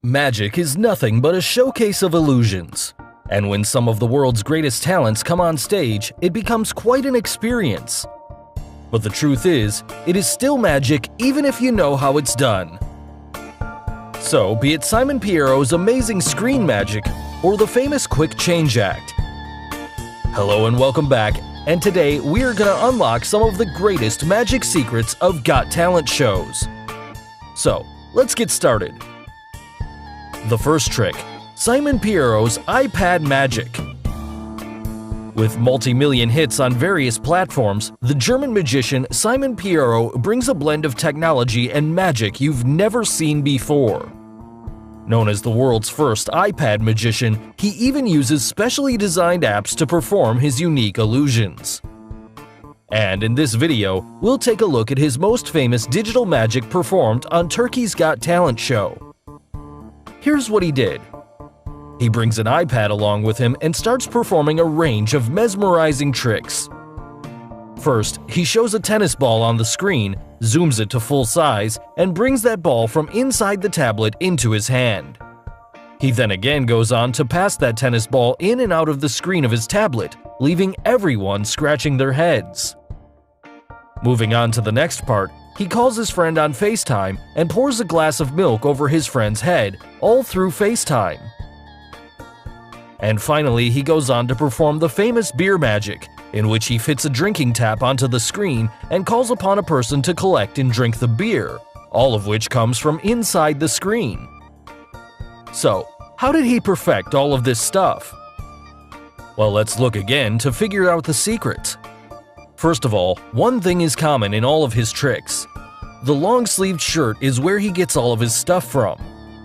Magic is nothing but a showcase of illusions. And when some of the world's greatest talents come on stage, it becomes quite an experience. But the truth is, it is still magic even if you know how it's done. So, be it Simon Pierro's amazing screen magic or the famous Quick Change Act. Hello and welcome back, and today we are gonna unlock some of the greatest magic secrets of Got Talent shows. So, let's get started. The first trick, Simon Pierro's iPad magic. With multi-million hits on various platforms, the German magician Simon Pierro brings a blend of technology and magic you've never seen before. Known as the world's first iPad magician, he even uses specially designed apps to perform his unique illusions. And in this video, we'll take a look at his most famous digital magic performed on Turkey's Got Talent show. Here's what he did. He brings an iPad along with him and starts performing a range of mesmerizing tricks. First, he shows a tennis ball on the screen, zooms it to full size, and brings that ball from inside the tablet into his hand. He then again goes on to pass that tennis ball in and out of the screen of his tablet, leaving everyone scratching their heads. Moving on to the next part, he calls his friend on FaceTime and pours a glass of milk over his friend's head, all through FaceTime. And finally, he goes on to perform the famous beer magic, in which he fits a drinking tap onto the screen and calls upon a person to collect and drink the beer, all of which comes from inside the screen. So, how did he perfect all of this stuff? Well, let's look again to figure out the secret. First of all, one thing is common in all of his tricks. The long-sleeved shirt is where he gets all of his stuff from.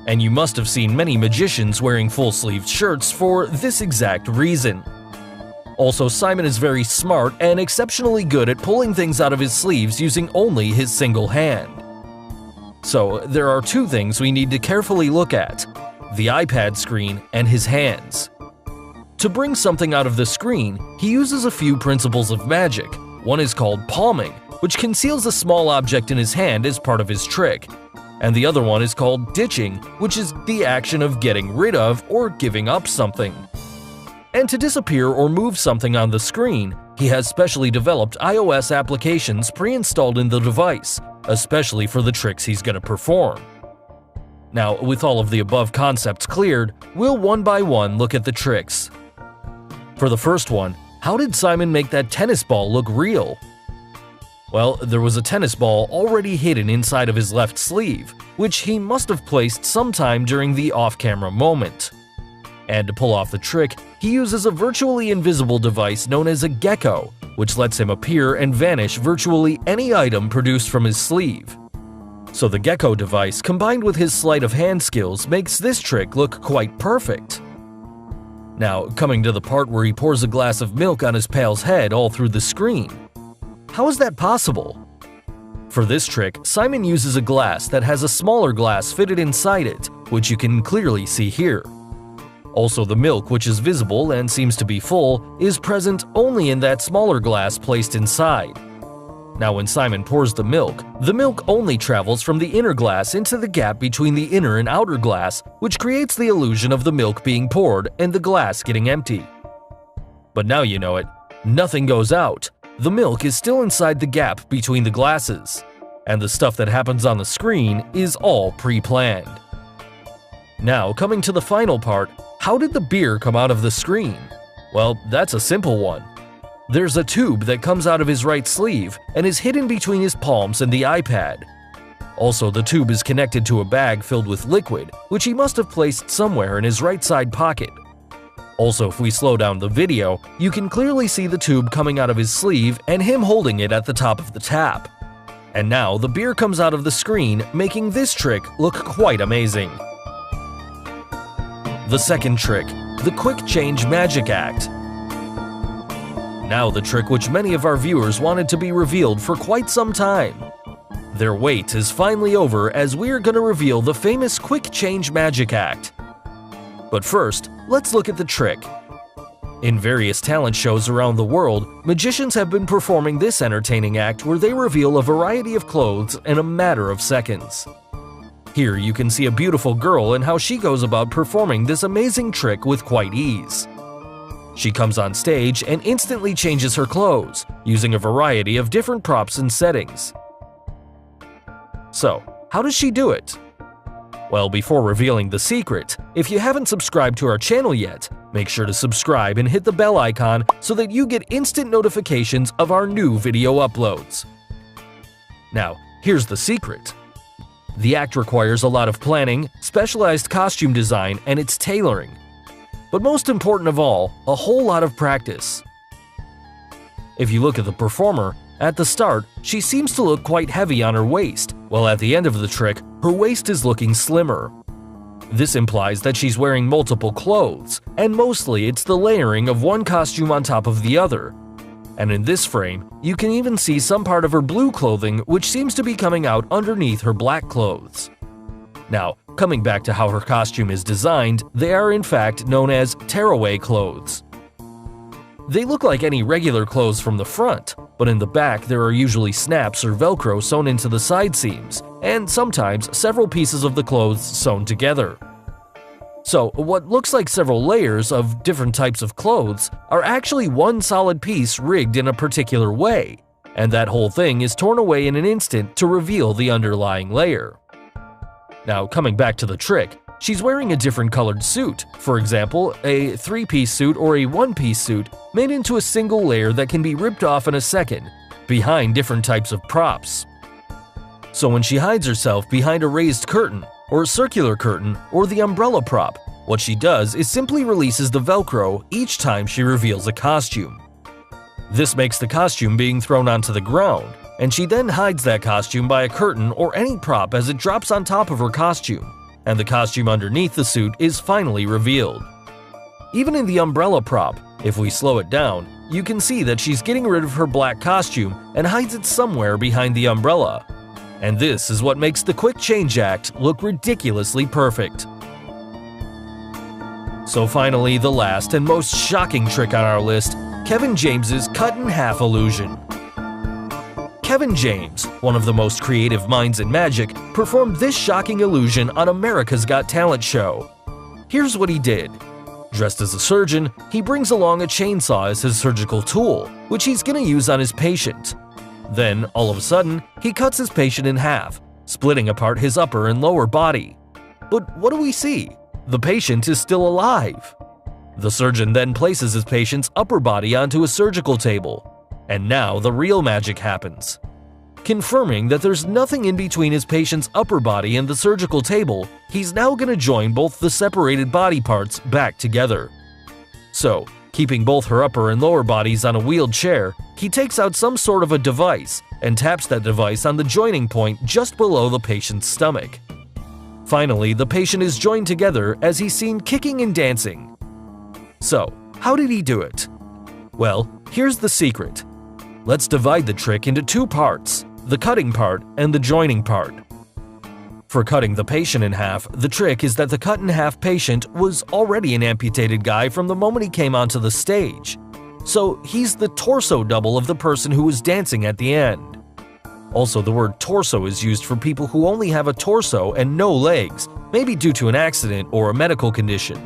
And you must have seen many magicians wearing full-sleeved shirts for this exact reason. Also, Simon is very smart and exceptionally good at pulling things out of his sleeves using only his single hand. So, there are two things we need to carefully look at: the iPad screen and his hands. To bring something out of the screen, he uses a few principles of magic. One is called palming, which conceals a small object in his hand as part of his trick. And the other one is called ditching, which is the action of getting rid of or giving up something. And to disappear or move something on the screen, he has specially developed iOS applications pre-installed in the device, especially for the tricks he's going to perform. Now, with all of the above concepts cleared, we'll one by one look at the tricks. For the first one, how did Simon make that tennis ball look real? Well, there was a tennis ball already hidden inside of his left sleeve, which he must have placed sometime during the off-camera moment. And to pull off the trick, he uses a virtually invisible device known as a gecko, which lets him appear and vanish virtually any item produced from his sleeve. So the gecko device, combined with his sleight of hand skills, makes this trick look quite perfect. Now, coming to the part where he pours a glass of milk on his pal's head all through the screen. How is that possible? For this trick, Simon uses a glass that has a smaller glass fitted inside it, which you can clearly see here. Also, the milk, which is visible and seems to be full, is present only in that smaller glass placed inside. Now, when Simon pours the milk only travels from the inner glass into the gap between the inner and outer glass, which creates the illusion of the milk being poured and the glass getting empty. But now you know it, nothing goes out. The milk is still inside the gap between the glasses, and the stuff that happens on the screen is all pre-planned. Now, coming to the final part, how did the beer come out of the screen? Well, that's a simple one. There's a tube that comes out of his right sleeve and is hidden between his palms and the iPad. Also, the tube is connected to a bag filled with liquid, which he must have placed somewhere in his right side pocket. Also, if we slow down the video, you can clearly see the tube coming out of his sleeve and him holding it at the top of the tap. And now the beer comes out of the screen, making this trick look quite amazing. The second trick, the Quick Change Magic Act. Now the trick which many of our viewers wanted to be revealed for quite some time. Their wait is finally over as we're gonna reveal the famous Quick Change Magic Act. But first, let's look at the trick. In various talent shows around the world, magicians have been performing this entertaining act where they reveal a variety of clothes in a matter of seconds. Here you can see a beautiful girl and how she goes about performing this amazing trick with quite ease. She comes on stage and instantly changes her clothes, using a variety of different props and settings. So, how does she do it? Well, before revealing the secret, if you haven't subscribed to our channel yet, make sure to subscribe and hit the bell icon so that you get instant notifications of our new video uploads. Now, here's the secret. The act requires a lot of planning, specialized costume design, and its tailoring. But most important of all, a whole lot of practice. If you look at the performer, at the start, she seems to look quite heavy on her waist, while at the end of the trick, her waist is looking slimmer. This implies that she's wearing multiple clothes, and mostly it's the layering of one costume on top of the other. And in this frame, you can even see some part of her blue clothing which seems to be coming out underneath her black clothes. Now, coming back to how her costume is designed, they are in fact known as tearaway clothes. They look like any regular clothes from the front, but in the back there are usually snaps or Velcro sewn into the side seams, and sometimes several pieces of the clothes sewn together. So, what looks like several layers of different types of clothes are actually one solid piece rigged in a particular way, and that whole thing is torn away in an instant to reveal the underlying layer. Now, coming back to the trick, she's wearing a different colored suit, for example, a 3-piece suit or a 1-piece suit made into a single layer that can be ripped off in a second, behind different types of props. So when she hides herself behind a raised curtain, or a circular curtain, or the umbrella prop, what she does is simply releases the Velcro each time she reveals a costume. This makes the costume being thrown onto the ground, and she then hides that costume by a curtain or any prop as it drops on top of her costume, and the costume underneath the suit is finally revealed. Even in the umbrella prop, if we slow it down, you can see that she's getting rid of her black costume and hides it somewhere behind the umbrella. And this is what makes the quick change act look ridiculously perfect. So finally, the last and most shocking trick on our list, Kevin James's cut-in-half illusion. Kevin James, one of the most creative minds in magic, performed this shocking illusion on America's Got Talent show. Here's what he did. Dressed as a surgeon, he brings along a chainsaw as his surgical tool, which he's gonna use on his patient. Then, all of a sudden, he cuts his patient in half, splitting apart his upper and lower body. But what do we see? The patient is still alive. The surgeon then places his patient's upper body onto a surgical table. And now the real magic happens. Confirming that there's nothing in between his patient's upper body and the surgical table, he's now going to join both the separated body parts back together. So, keeping both her upper and lower bodies on a wheeled chair, he takes out some sort of a device and taps that device on the joining point just below the patient's stomach. Finally, the patient is joined together as he's seen kicking and dancing. So, how did he do it? Well, here's the secret. Let's divide the trick into two parts, the cutting part and the joining part. For cutting the patient in half, the trick is that the cut-in-half patient was already an amputated guy from the moment he came onto the stage. So he's the torso double of the person who was dancing at the end. Also, the word torso is used for people who only have a torso and no legs, maybe due to an accident or a medical condition.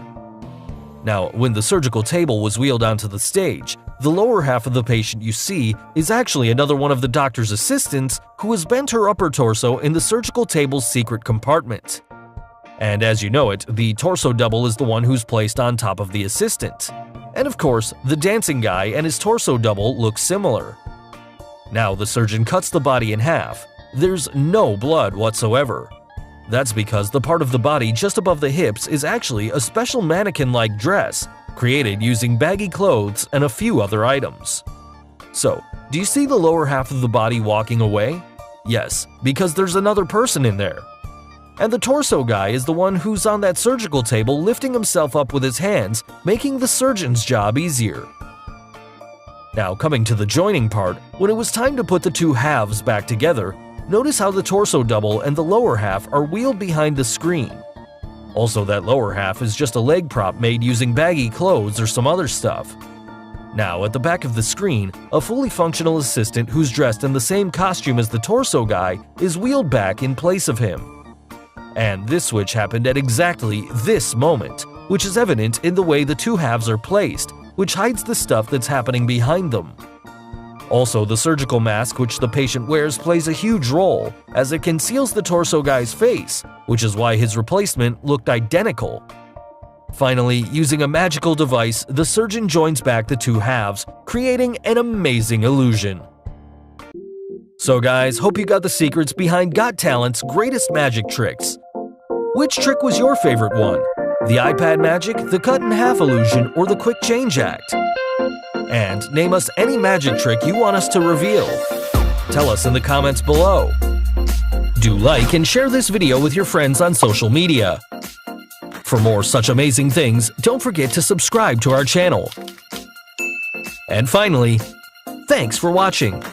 Now, when the surgical table was wheeled onto the stage, the lower half of the patient you see is actually another one of the doctor's assistants who has bent her upper torso in the surgical table's secret compartment. And as you know it, the torso double is the one who's placed on top of the assistant. And of course, the dancing guy and his torso double look similar. Now the surgeon cuts the body in half. There's no blood whatsoever. That's because the part of the body just above the hips is actually a special mannequin-like dress, created using baggy clothes and a few other items. So, do you see the lower half of the body walking away? Yes, because there's another person in there. And the torso guy is the one who's on that surgical table lifting himself up with his hands, making the surgeon's job easier. Now, coming to the joining part, when it was time to put the two halves back together, notice how the torso double and the lower half are wheeled behind the screen. Also, that lower half is just a leg prop made using baggy clothes or some other stuff. Now, at the back of the screen, a fully functional assistant who's dressed in the same costume as the torso guy is wheeled back in place of him. And this switch happened at exactly this moment, which is evident in the way the two halves are placed, which hides the stuff that's happening behind them. Also, the surgical mask which the patient wears plays a huge role, as it conceals the torso guy's face, which is why his replacement looked identical. Finally, using a magical device, the surgeon joins back the two halves, creating an amazing illusion. So guys, hope you got the secrets behind Got Talent's greatest magic tricks. Which trick was your favorite one? The iPad magic, the cut-in-half illusion, or the quick change act? And name us any magic trick you want us to reveal. Tell us in the comments below. Do like and share this video with your friends on social media. For more such amazing things, don't forget to subscribe to our channel. And finally, thanks for watching.